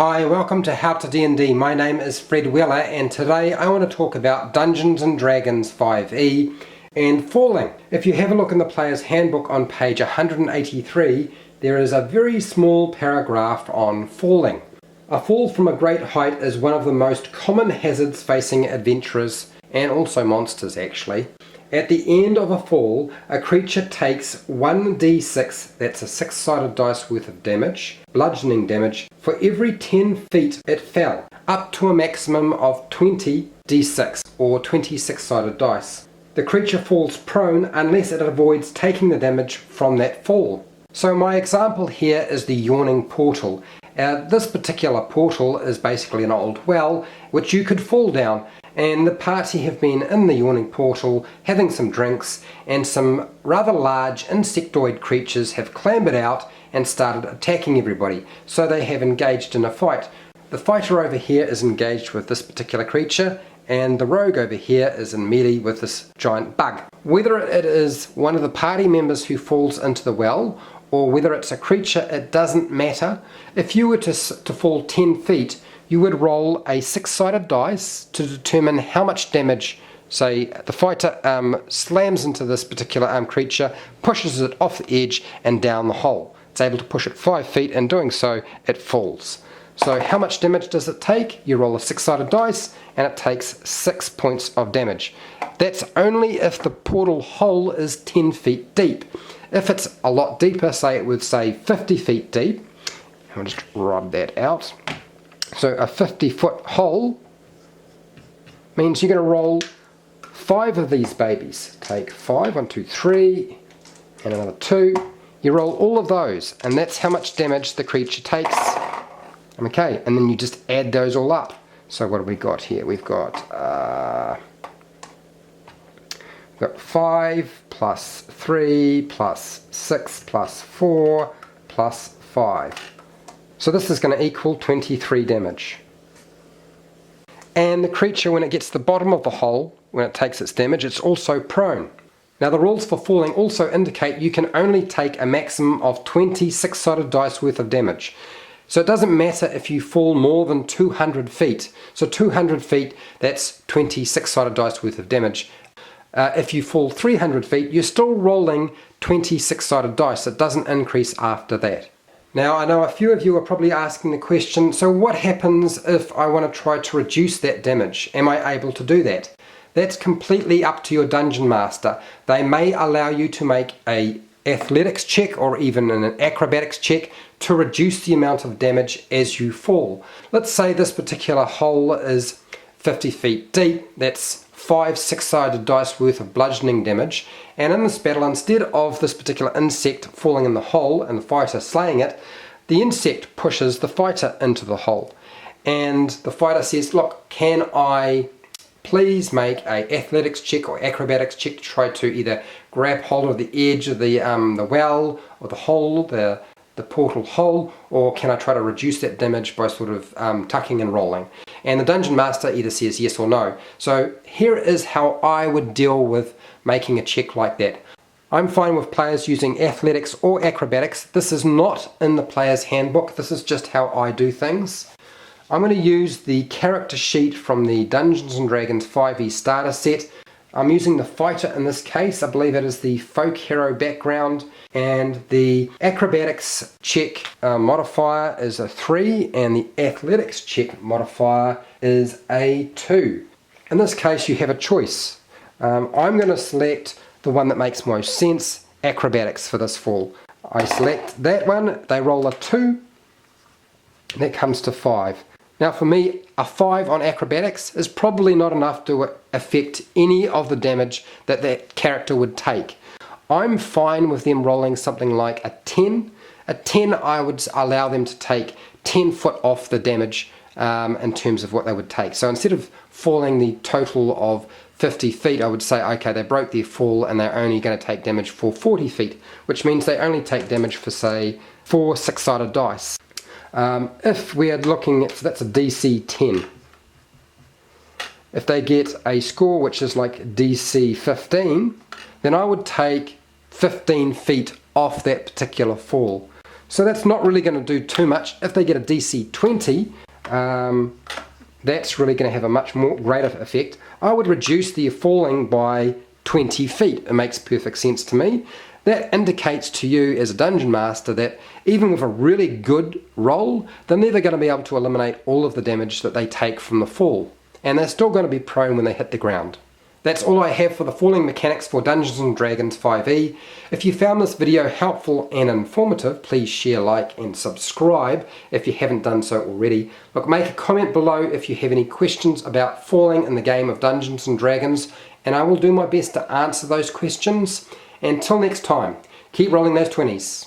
Hi, welcome to HowtoDandD. My name is Fred Weller and today I want to talk about Dungeons & Dragons 5e and falling. If you have a look in the player's handbook on page 183, there is a very small paragraph on falling. A fall from a great height is one of the most common hazards facing adventurers and also monsters actually. At the end of a fall, a creature takes 1d6, that's a 6-sided dice worth of damage, bludgeoning damage, for every 10 feet it fell, up to a maximum of 20d6 or 26-sided dice. The creature falls prone unless it avoids taking the damage from that fall. So my example here is the Yawning Portal. This particular portal is basically an old well which you could fall down, and the party have been in the Yawning Portal having some drinks, and some rather large insectoid creatures have clambered out and started attacking everybody, so they have engaged in a fight. The fighter over here is engaged with this particular creature, and the rogue over here is in melee with this giant bug. Whether it is one of the party members who falls into the well or whether it's a creature, it doesn't matter. If you were to fall 10 feet, you would roll a 6-sided dice to determine how much damage, say the fighter slams into this particular creature, pushes it off the edge and down the hole. It's able to push it 5 feet, and doing so it falls. So how much damage does it take? You roll a 6-sided dice and it takes 6 points of damage. That's only if the portal hole is 10 feet deep. If it's a lot deeper, say it would say 50 feet deep, I'll just rub that out. So a 50-foot hole means you're going to roll 5 of these babies. Take 5, 1, 2, 3, and another 2. You roll all of those, and that's how much damage the creature takes. Okay, and then you just add those all up. So what have we got here? We've got 5 plus 3 plus 6 plus 4 plus 5. So this is going to equal 23 damage. And the creature, when it gets to the bottom of the hole, when it takes its damage, it's also prone. Now the rules for falling also indicate you can only take a maximum of 20 6-sided dice worth of damage. So it doesn't matter if you fall more than 200 feet. So 200 feet, that's 20 6-sided dice worth of damage. If you fall 300 feet, you're still rolling 20 6-sided dice. It doesn't increase after that. Now I know a few of you are probably asking the question, so what happens if I want to try to reduce that damage? Am I able to do that? That's completely up to your dungeon master. They may allow you to make an athletics check or even an acrobatics check to reduce the amount of damage as you fall. Let's say this particular hole is 50 feet deep. That's 5 6-sided dice worth of bludgeoning damage, and in this battle, instead of this particular insect falling in the hole and the fighter slaying it, the insect pushes the fighter into the hole, and the fighter says, look, can I please make a athletics check or acrobatics check to try to either grab hold of the edge of the well or the hole, the portal hole, or can I try to reduce that damage by sort of tucking and rolling? And the dungeon master either says yes or no. So here is how I would deal with making a check like that. I'm fine with players using athletics or acrobatics. This is not in the player's handbook. This is just how I do things. I'm going to use the character sheet from the Dungeons & Dragons 5e starter set. I'm using the fighter in this case. I believe it is the folk hero background, and the acrobatics check modifier is a 3 and the athletics check modifier is a 2. In this case you have a choice. I'm going to select the one that makes most sense, acrobatics, for this fall. I select that one, they roll a 2, that comes to 5. Now for me, a 5 on acrobatics is probably not enough to affect any of the damage that that character would take. I'm fine with them rolling something like a 10. A 10 I would allow them to take 10 foot off the damage in terms of what they would take. So instead of falling the total of 50 feet, I would say, okay, they broke their fall and they're only going to take damage for 40 feet, which means they only take damage for, say, 4 6-sided dice. If we are looking at, so that's a DC 10. If they get a score which is like DC 15, then I would take 15 feet off that particular fall. So that's not really going to do too much. If they get a DC 20, that's really going to have a much more greater effect. I would reduce the falling by 20 feet. It makes perfect sense to me. That indicates to you as a dungeon master that even with a really good roll, they're never going to be able to eliminate all of the damage that they take from the fall. And they're still going to be prone when they hit the ground. That's all I have for the falling mechanics for Dungeons & Dragons 5e. If you found this video helpful and informative, please share, like and subscribe if you haven't done so already. Look, make a comment below if you have any questions about falling in the game of Dungeons & Dragons, and I will do my best to answer those questions. Until next time, keep rolling those 20s.